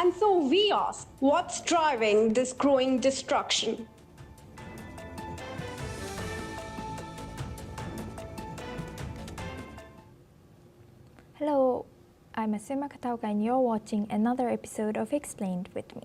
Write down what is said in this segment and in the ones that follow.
And so we ask, what's driving this growing destruction? Hello, I'm Asima Katauka and you're watching another episode of Xplained with me.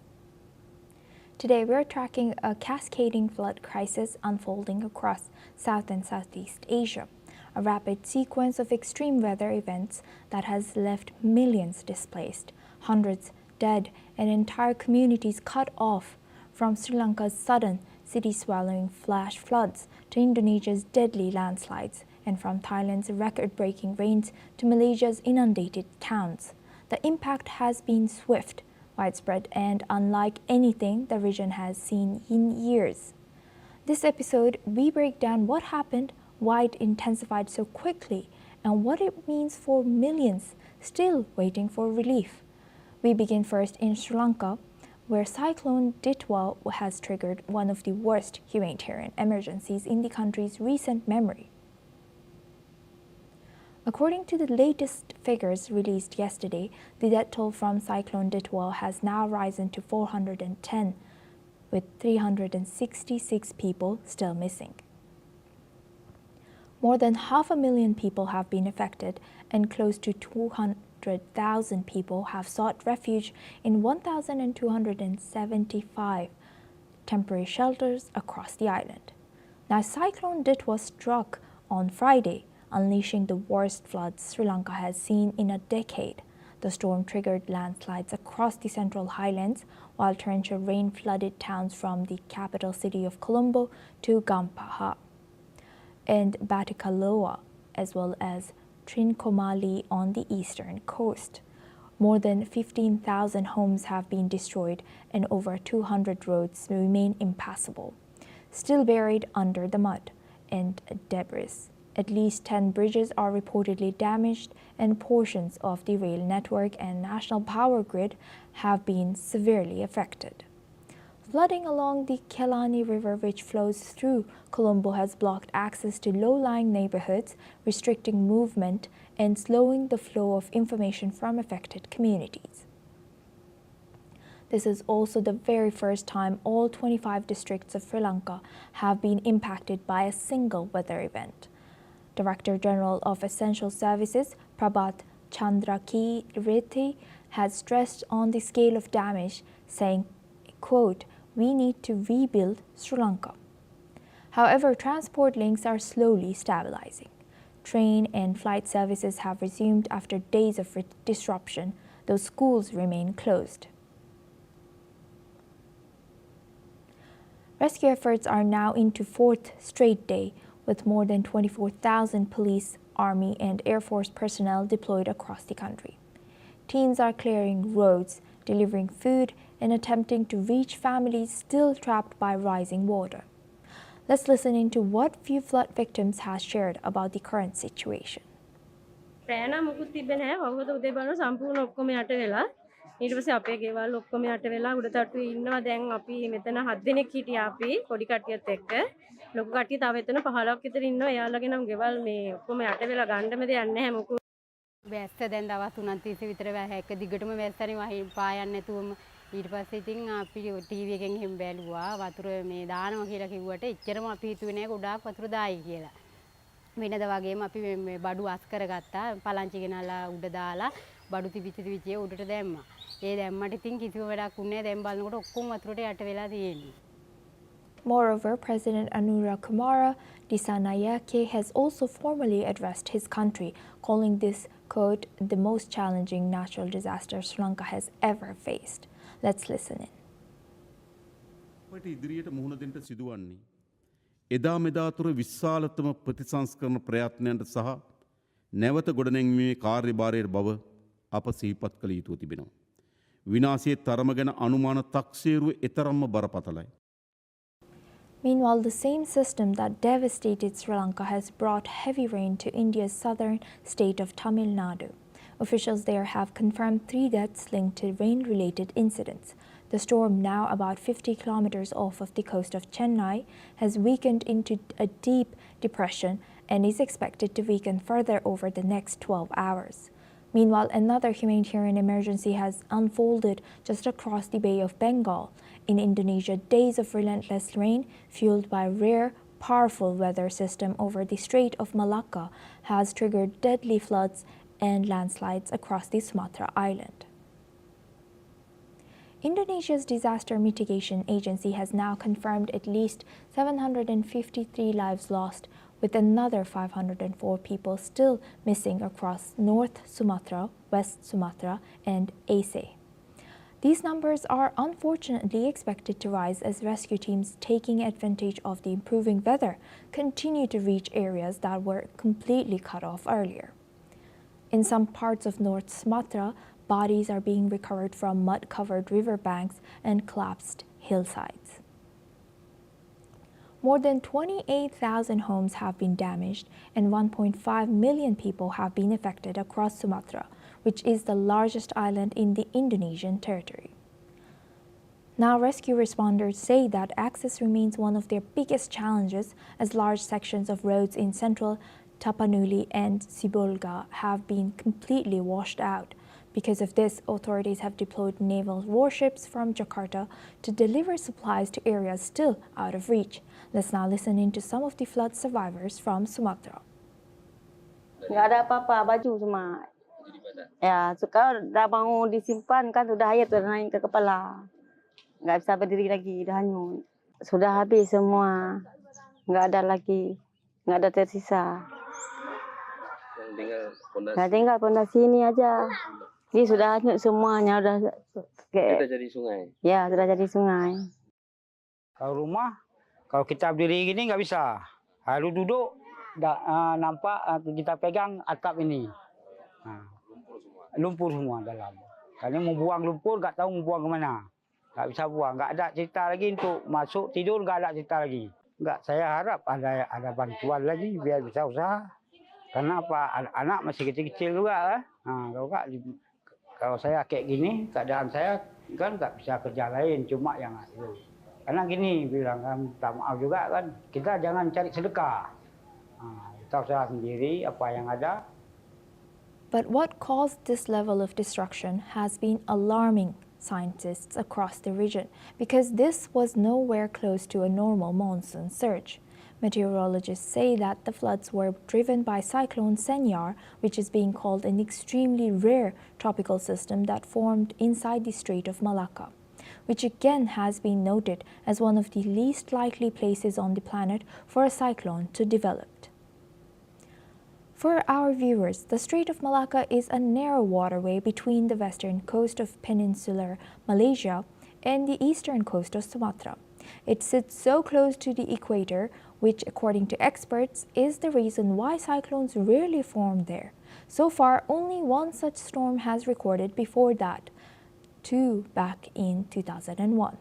Today we're tracking a cascading flood crisis unfolding across South and Southeast Asia, a rapid sequence of extreme weather events that has left millions displaced, hundreds dead, and entire communities cut off, from Sri Lanka's sudden city-swallowing flash floods to Indonesia's deadly landslides, and from Thailand's record-breaking rains to Malaysia's inundated towns. The impact has been swift, widespread, and unlike anything the region has seen in years. This episode, we break down what happened, why it intensified so quickly, and what it means for millions still waiting for relief. We begin first in Sri Lanka, where Cyclone Ditwa has triggered one of the worst humanitarian emergencies in the country's recent memory. According to the latest figures released yesterday, the death toll from Cyclone Ditwa has now risen to 410, with 366 people still missing. More than 500,000 people have been affected, and close to 200,000 people have sought refuge in 1,275 temporary shelters across the island. Now, Cyclone Ditwa struck on Friday, unleashing the worst floods Sri Lanka has seen in a decade. The storm triggered landslides across the central highlands, while torrential rain flooded towns from the capital city of Colombo to Gampaha and Batikaloa, as well as Trincomalee on the eastern coast. More than 15,000 homes have been destroyed, and over 200 roads remain impassable, still buried under the mud and debris. At least 10 bridges are reportedly damaged, and portions of the rail network and national power grid have been severely affected. Flooding along the Kelani River, which flows through Colombo, has blocked access to low-lying neighborhoods, restricting movement and slowing the flow of information from affected communities. This is also the very first time all 25 districts of Sri Lanka have been impacted by a single weather event. Director General of Essential Services, Prabhat Chandrakirti, has stressed on the scale of damage, saying, quote, "We need to rebuild Sri Lanka." However, transport links are slowly stabilizing. Train and flight services have resumed after days of disruption, though schools remain closed. Rescue efforts are now into fourth straight day, with more than 24,000 police, army, and Air Force personnel deployed across the country. Teams are clearing roads, delivering food, and attempting to reach families still trapped by rising water. Let's listen into what few flood victims has shared about the current situation. ඊට පස්සේ අපේ ගෙවල් ඔක්කොම යට වෙලා උඩ තට්ටුවේ ඉන්නවා දැන් අපි මෙතන 7 දෙනෙක් හිටියා අපි පොඩි කට්ටියත් එක්ක ලොකු කට්ටිය තව එතන 15ක් විතර ඉන්නවා එයාලගේ නම් ගෙවල් මේ ඔක්කොම යට වෙලා ගන්නම දෙයක් නැහැ මොකෝ වැස්ස දැන් දවස් 3ක් තිස්සේ විතර එක දිගටම වැස්සනේ පායන්නේ නැතුවම ඊට පස්සේ ඉතින් අපි ටීවී එකෙන් එහෙම බැලුවා වතුර මේ දානවා කියලා කිව්වට එච්චරම අපි හිතුවේ නෑ ගොඩාක් වතුර දායි කියලා වෙනද වගේම අපි මේ බඩු අස් කරගත්තා පලංචි ගෙනල්ලා උඩ දාලා බඩු තිබිච්ච උඩට දැම්මා ඒ දැම්මට ඉතින් කිසිම වැඩක් උන්නේ දැන් බලනකොට ඔක්කොම වතුරට යට වෙලා තියෙන්නේ. Moreover, President Anura Kumara Dissanayake has also formally addressed his country, calling this, quote, the most challenging natural disaster Sri Lanka has ever faced. Let's listen in. ඉදිරියට මුහුණ දෙන්න සිදුවන්නේ එදා මෙදා තුර විශාලතම ප්‍රතිසංස්කරණ ප්‍රයත්නයන්ට සහ නැවත ගොඩනැංවීමේ කාර්යභාරයේ බව අප සිහිපත් කළ යුතුව තිබෙනවා. විනාශයේ තරම ගැන අනුමාන තක්සේරුව එතරම්ම බරපතලයි. Meanwhile, the same system that devastated Sri Lanka has brought heavy rain to India's southern state of Tamil Nadu. Officials there have confirmed 3 deaths linked to rain-related incidents. The storm, now about 50 kilometers off of the coast of Chennai, has weakened into a deep depression and is expected to weaken further over the next 12 hours. Meanwhile, another humanitarian emergency has unfolded just across the Bay of Bengal. In Indonesia, days of relentless rain, fueled by rare, powerful weather system over the Strait of Malacca, has triggered deadly floods and landslides across the Sumatra island. Indonesia's Disaster Mitigation Agency has now confirmed at least 753 lives lost, with another 504 people still missing across North Sumatra, West Sumatra, and Aceh. These numbers are unfortunately expected to rise as rescue teams taking advantage of the improving weather continue to reach areas that were completely cut off earlier. In some parts of North Sumatra, bodies are being recovered from mud-covered riverbanks and collapsed hillsides. More than 28,000 homes have been damaged and 1.5 million people have been affected across Sumatra, which is the largest island in the Indonesian territory. Now, rescue responders say that access remains one of their biggest challenges as large sections of roads in central Tapanuli and Sibolga have been completely washed out. Because of this, authorities have deployed naval warships from Jakarta to deliver supplies to areas still out of reach. Let's now listen in to some of the flood survivors from Sumatra. Nggak ada apa-apa, baju semua. Ya, sekarang dah mau disimpan kan sudah air sudah naik ke kepala. Nggak bisa berdiri lagi, dah hanyut. Sudah habis semua, nggak ada lagi, nggak ada tersisa. Nggak tinggal pondasi ini aja. Ini sudah hanyut semuanya, sudah jadi sungai. Ya, sudah jadi sungai. Kalau rumah, kalau kita berdiri gini nggak bisa. Harus duduk, nampak kita pegang atap ini. Nah, lumpur semua dalam. Karena mau buang lumpur, nggak tahu mau buang ke mana. Nggak bisa buang, nggak ada cerita lagi untuk masuk tidur, nggak ada cerita lagi. Nggak, saya harap ada bantuan lagi biar bisa usaha. Karena apa? Anak masih kecil-kecil juga. Nah, kalau saya kayak gini, keadaan saya kan nggak bisa kerja lain, cuma yang itu. Karena gini, bilang kan, minta maaf juga kan, kita jangan cari sedekah. Kita usaha sendiri, apa yang ada. But what caused this level of destruction has been alarming scientists across the region because this was nowhere close to a normal monsoon surge. Meteorologists say that the floods were driven by cyclone Senyar, which is being called an extremely rare tropical system that formed inside the Strait of Malacca, which again has been noted as one of the least likely places on the planet for a cyclone to develop. For our viewers, the Strait of Malacca is a narrow waterway between the western coast of peninsular Malaysia and the eastern coast of Sumatra. It sits so close to the equator, which, according to experts, is the reason why cyclones rarely form there. So far, only one such storm has recorded before that, two back in 2001.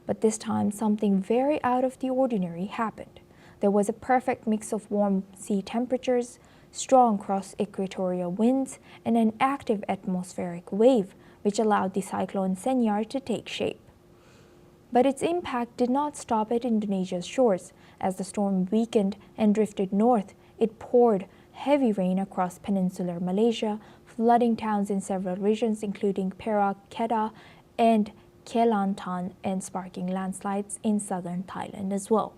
But this time, something very out of the ordinary happened. There was a perfect mix of warm sea temperatures, strong cross-equatorial winds, and an active atmospheric wave, which allowed the cyclone Senyar to take shape. But its impact did not stop at Indonesia's shores. As the storm weakened and drifted north, it poured heavy rain across peninsular Malaysia, flooding towns in several regions including Perak, Kedah, and Kelantan, and sparking landslides in southern Thailand as well.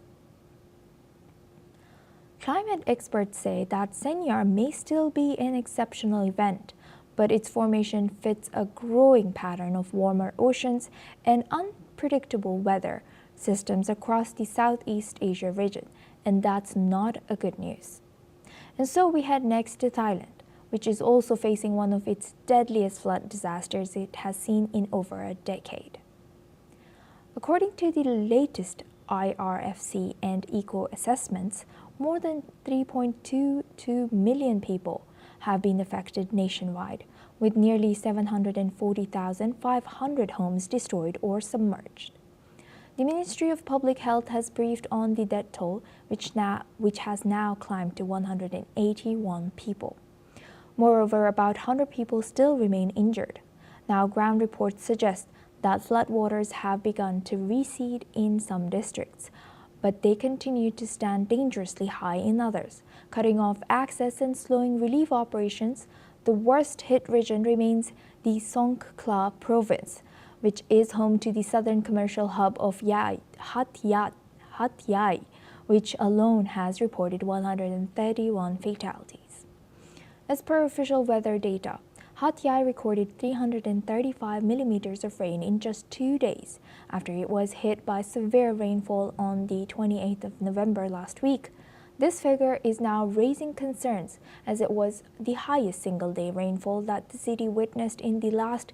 Climate experts say that Senyar may still be an exceptional event, but its formation fits a growing pattern of warmer oceans and unpredictable weather systems across the Southeast Asia region, and that's not a good news. And so we head next to Thailand, which is also facing one of its deadliest flood disasters it has seen in over a decade. According to the latest IRFC and ECO assessments, more than 3.22 million people have been affected nationwide, with nearly 740,500 homes destroyed or submerged. The Ministry of Public Health has briefed on the death toll, which has now climbed to 181 people. Moreover, about 100 people still remain injured. Now, ground reports suggest that floodwaters have begun to recede in some districts, but they continue to stand dangerously high in others, cutting off access and slowing relief operations, the worst hit region remains the Songkhla province, which is home to the southern commercial hub of Hat Yai, which alone has reported 131 fatalities. As per official weather data, Hat Yai recorded 335 millimeters of rain in just 2 days after it was hit by severe rainfall on the 28th of November last week. This figure is now raising concerns as it was the highest single-day rainfall that the city witnessed in the last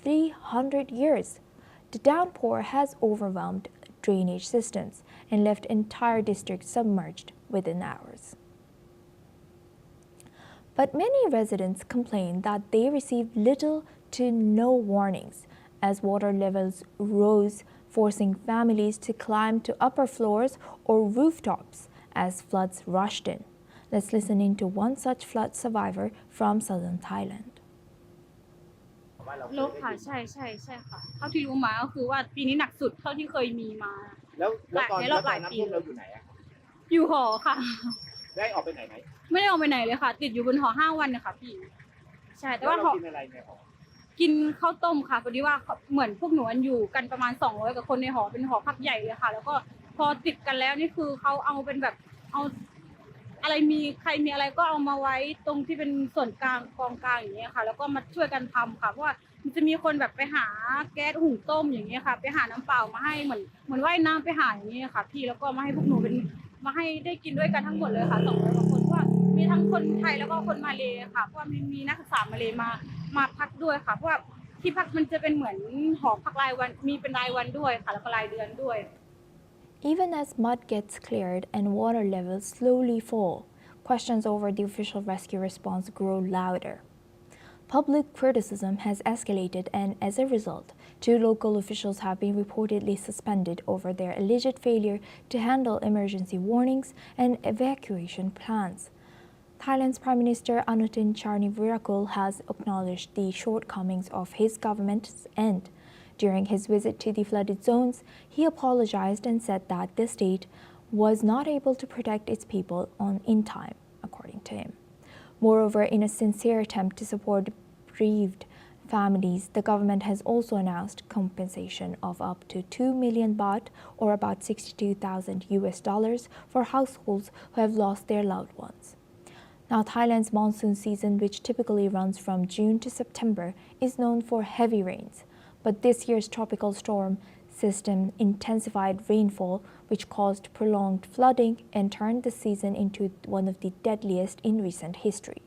300 years. The downpour has overwhelmed drainage systems and left entire districts submerged within hours. But many residents complain that they received little to no warnings as water levels rose, forcing families to climb to upper floors or rooftops as floods rushed in. Let's listen in to one such flood survivor from southern Thailand. ลบค่ะใช่ใช่ใช่ค่ะเท่าที่รู้มาก็คือว่าปีนี้หนักสุดเท่าที่เคยมีมาในรอบหลายปีเราอยู่ไหนอะอยู่หอค่ะได้ออกไปไหนไหมไม่ได้ออกไปไหนเลยค่ะติดอยู่บนหอ5 วันนะคะพี่ใช่แต่ว่ากินอะไรในหอกินข้าวต้มค่ะพอดีว่าเหมือนพวกหนูอยู่กันประมาณ200 กับคนในหอเป็นหอพักใหญ่เลยค่ะแล้วก็พอติดกันแล้วนี่คือเขาเอาเป็นแบบเอาอะไรมีใครมีอะไรก็เอามาไว้ตรงที่เป็นส่วนกลางกองกลางอย่างเงี้ยค่ะแล้วก็มาช่วยกันทำค่ะเพราะว่ามันจะมีคนแบบไปหาแก๊สหุงต้มอย่างเงี้ยค่ะไปหาน้ำเปล่ามาให้เหมือนว่ายน้ำไปหาอย่างเงี้ยค่ะพี่แล้วก็มาให้พวกหนูเป็นมาให้ได้กินด้วยกันทั้งหมดเลยค่ะ200 กว่าคนว่ามีทั้งคนไทยแล้วก็คนมาเลค่ะเพราะว่ามีนักศึกษามาเลมาพักด้วยค่ะเพราะว่าที่พักมันจะเป็นเหมือนหอพักรายวันมีเป็นรายวันด้วยค่ะแล้วก็รายเดือนด้วย Even as mud gets cleared and water levels slowly fall, questions over the official rescue response grow louder. Public criticism has escalated and as a result, 2 local officials have been reportedly suspended over their alleged failure to handle emergency warnings and evacuation plans. Thailand's Prime Minister Anutin Charnvirakul has acknowledged the shortcomings of his government's end. During his visit to the flooded zones, he apologized and said that the state was not able to protect its people in time, according to him. Moreover, in a sincere attempt to support bereaved families, the government has also announced compensation of up to 2 million baht or about $62,000 for households who have lost their loved ones. Now, Thailand's monsoon season, which typically runs from June to September, is known for heavy rains. But this year's tropical storm system intensified rainfall, which caused prolonged flooding and turned the season into one of the deadliest in recent history.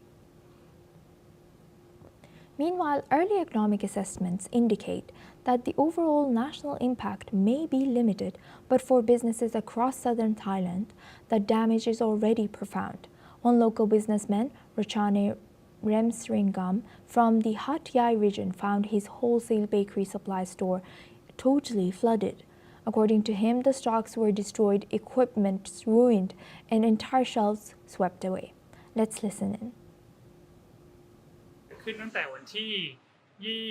Meanwhile, early economic assessments indicate that the overall national impact may be limited, but for businesses across southern Thailand, the damage is already profound. One local businessman, Rachane Remsringam from the Hat Yai region, found his wholesale bakery supply store totally flooded. According to him, the stocks were destroyed, equipment ruined, and entire shelves swept away. Let's listen in. ขึ้นตั้งแต่วันที่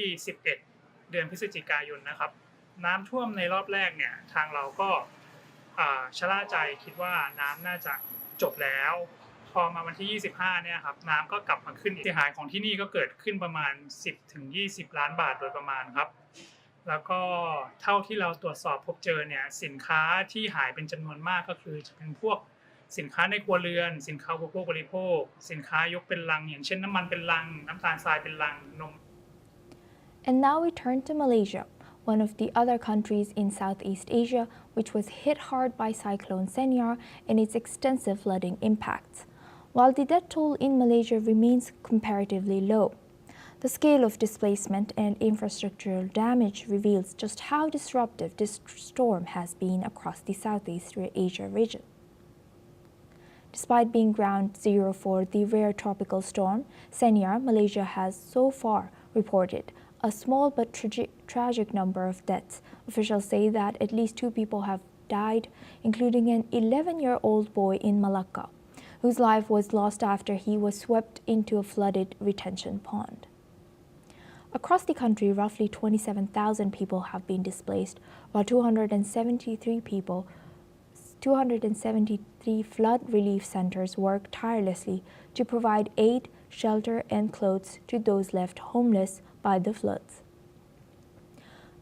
21 เดือนพฤศจิกายนนะครับน้ำท่วมในรอบแรกเนี่ยทางเราก็ชะล่าใจคิดว่าน้ำน่าจะจบแล้วพอมาวันที่ 25 เนี่ยครับน้ำก็กลับมาขึ้นเสียหายของที่นี่ก็เกิดขึ้นประมาณ 10-20 ล้านบาทโดยประมาณครับแล้วก็เท่าที่เราตรวจสอบพบเจอเนี่ยสินค้าที่หายเป็นจำนวนมากก็คือจะเป็นพวกสินค้าในครัวเรือนสินค้าอุปโภคบริโภคสินค้ายกเป็นลังอย่างเช่นน้ำมันเป็นลังน้ำตาลทรายเป็นลังนม And now we turn to Malaysia, one of the other countries in Southeast Asia which was hit hard by cyclone Senyar and its extensive flooding impacts. While the death toll in Malaysia remains comparatively low, the scale of displacement and infrastructural damage reveals just how disruptive this storm has been across the Southeast Asia region. Despite being ground zero for the rare tropical storm, Senyar, Malaysia has so far reported a small but tragic number of deaths. Officials say that at least 2 people have died, including an 11-year-old boy in Malacca, whose life was lost after he was swept into a flooded retention pond. Across the country, roughly 27,000 people have been displaced, while 273 flood relief centers work tirelessly to provide aid shelter and clothes to those left homeless by the floods.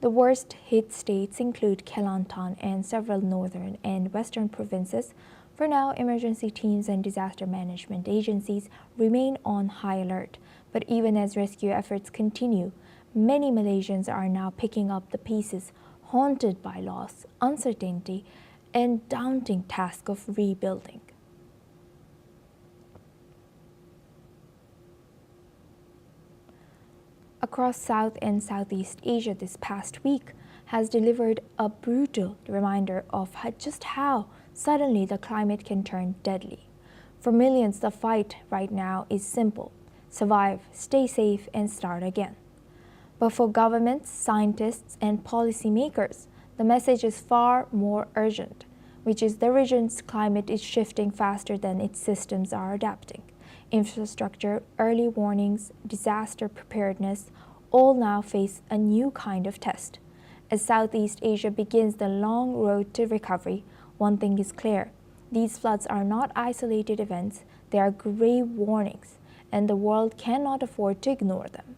The worst hit states include Kelantan and several northern and western provinces. For now, emergency teams and disaster management agencies remain on high alert. But even as rescue efforts continue, many Malaysians are now picking up the pieces, haunted by loss, uncertainty, and daunting task of rebuilding. Across South and Southeast Asia this past week has delivered a brutal reminder of just how suddenly the climate can turn deadly. For millions, the fight right now is simple: survive, stay safe, and start again. But for governments, scientists, and policymakers, the message is far more urgent, which is the region's climate is shifting faster than its systems are adapting. Infrastructure, early warnings, disaster preparedness all now face a new kind of test. As Southeast Asia begins the long road to recovery, one thing is clear: these floods are not isolated events, they are grave warnings, and the world cannot afford to ignore them.